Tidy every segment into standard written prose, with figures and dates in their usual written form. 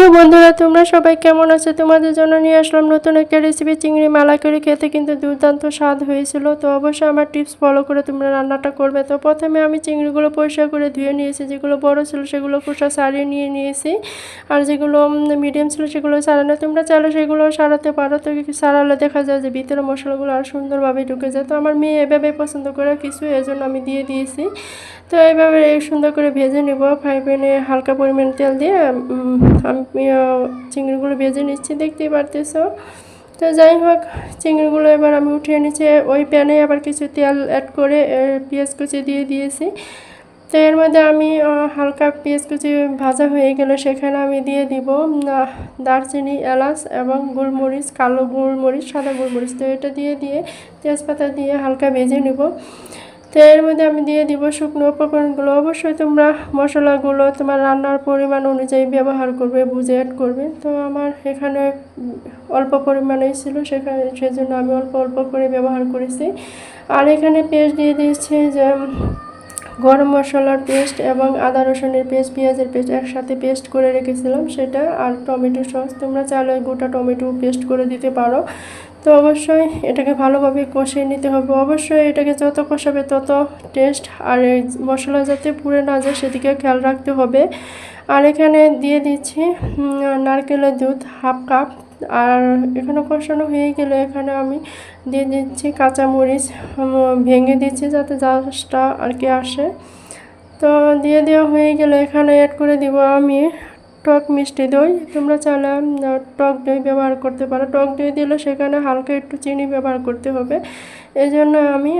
Hello বন্ধুরা, তোমরা সবাই কেমন আছো? তোমাদের জন্য নিয়ে আসলাম নতুন একটা রেসিপি, চিংড়ি মালাইকারি। খেতে কিন্তু দুর্দান্ত স্বাদ হয়েছিল। তো অবশ্যই আমার টিপস ফলো করে তোমরা রান্নাটা করবে। তো প্রথমে আমি চিংড়িগুলো পরিষ্কার করে ধুয়ে নিয়েছি। যেগুলো বড় ছিল সেগুলো খোসা ছাড়িয়ে নিয়েছি, আর যেগুলো মিডিয়াম ছিল সেগুলো ছাড়ানো। তোমরা চাইলে সেগুলো সারাতে পারো। তো সারালে দেখা যায় যে ভিতরে মশলাগুলো আর সুন্দরভাবে ঢুকে যায়। তো আমার মেয়ে এভাবে পছন্দ করে কিছু, এজন্য আমি দিয়ে দিয়েছি। তো এইভাবে সুন্দর করে ভেজে নেব। ফ্রাই প্যানে হালকা পরিমাণ তেল দিয়ে আমি চিংড়িগুলো ভেজে নিচ্ছি, দেখতেই পারতেছো। তো যাই হোক, চিংড়িগুলো এবার আমি উঠিয়ে নিচ্ছি। ওই প্যানে আবার কিছু তেল অ্যাড করে পেঁয়াজ কুচি দিয়ে দিয়েছি। তো এর মধ্যে আমি হালকা পেঁয়াজ কুচি ভাজা হয়ে গেলে সেখানে আমি দিয়ে দিব দারচিনি, এলাচ এবং গোলমরিচ, কালো গোলমরিচ, সাদা গোলমরিচ। তো এটা দিয়ে তেজপাতা দিয়ে হালকা ভেজে নেব। তো এর মধ্যে আমি দিয়ে দিব শুকনো উপকরণগুলো। অবশ্যই তোমরা মশলাগুলো তোমার রান্নার পরিমাণ অনুযায়ী ব্যবহার করবে, বুঝে অ্যাড করবে। তো আমার এখানে অল্প পরিমাণেই ছিল, সেজন্য আমি অল্প অল্প করে ব্যবহার করেছি। আর এখানে পেস্ট দিয়ে দিয়েছি যে গরম মশলার পেস্ট এবং আদা রসুনের পেস্ট, পেঁয়াজের পেস্ট একসাথে পেস্ট করে রেখেছিলাম সেটা। আর টমেটো সস, তোমরা চাইলে গোটা টমেটো পেস্ট করে দিতে পারো। তো অবশ্যই এটাকে ভালোভাবে কষিয়ে নিতে হবে। অবশ্যই এটাকে যত কষাবে তত টেস্ট, আর এই মশলা যাতে পুড়ে না যায় সেদিকে খেয়াল রাখতে হবে। আর এখানে দিয়ে দিচ্ছি নারকেলের দুধ হাফ কাপ। আর এখানে কষানো হয়ে গেলে এখানে আমি দিয়ে দিচ্ছি কাঁচামরিচ, ভেঙে দিচ্ছি যাতে জাস্টটা আর কি আসে। তো দিয়ে দেওয়া হয়ে গেলে এখানে অ্যাড করে দিব আমি টক মিষ্টি দই। তোমরা চাইলে টক দই ব্যবহার করতে পারো। টক দই দিলে সেখানে হালকা একটু চিনি ব্যবহার করতে হবে। এই জন্য আমি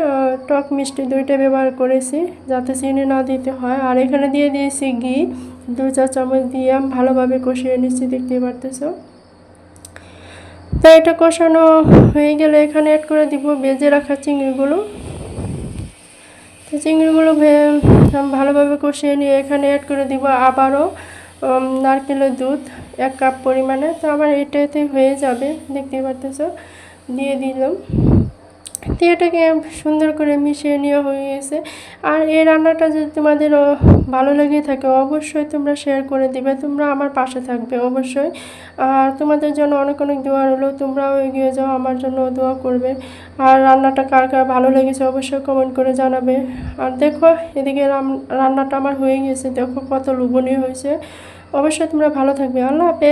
টক মিষ্টি দইটা ব্যবহার করেছি, যাতে চিনি না দিতে হয়। আর এখানে দিয়ে দিয়েছি ঘি 2 চা চামচ দিয়ে আমি ভালোভাবে কষিয়ে নিচ্ছি, দেখতে পারতেছো। তো এটা কষানো হয়ে গেলে এখানে অ্যাড করে দিব ভেজে রাখা চিংড়িগুলো। তো চিংড়িগুলো ভালোভাবে কষিয়ে নিয়ে এখানে অ্যাড করে দিব আবারও নারকেলের দুধ 1 কাপ পরিমাণে। তো আমার এটাতে হয়ে যাবে, দেখতে পারতেছো। দিয়ে দিলাম, তো এটাকে সুন্দর করে মিশিয়ে নেওয়া হয়ে গেছে। আর এই রান্নাটা যদি তোমাদের ভালো লেগে থাকে অবশ্যই তোমরা শেয়ার করে দিবে, তোমরা আমার পাশে থাকবে অবশ্যই। আর তোমাদের জন্য অনেক অনেক দোয়া রইলো, তোমরাও এগিয়ে যাও, আমার জন্য দোয়া করবে। আর রান্নাটা কার কার ভালো লেগেছে অবশ্যই কমেন্ট করে জানাবে। আর দেখো এদিকে রান্নাটা আমার হয়ে গেছে, দেখো কত লোভনীয় হয়েছে। অবশ্যই তোমরা ভালো থাকবে। আল্লাহ হাফেজ।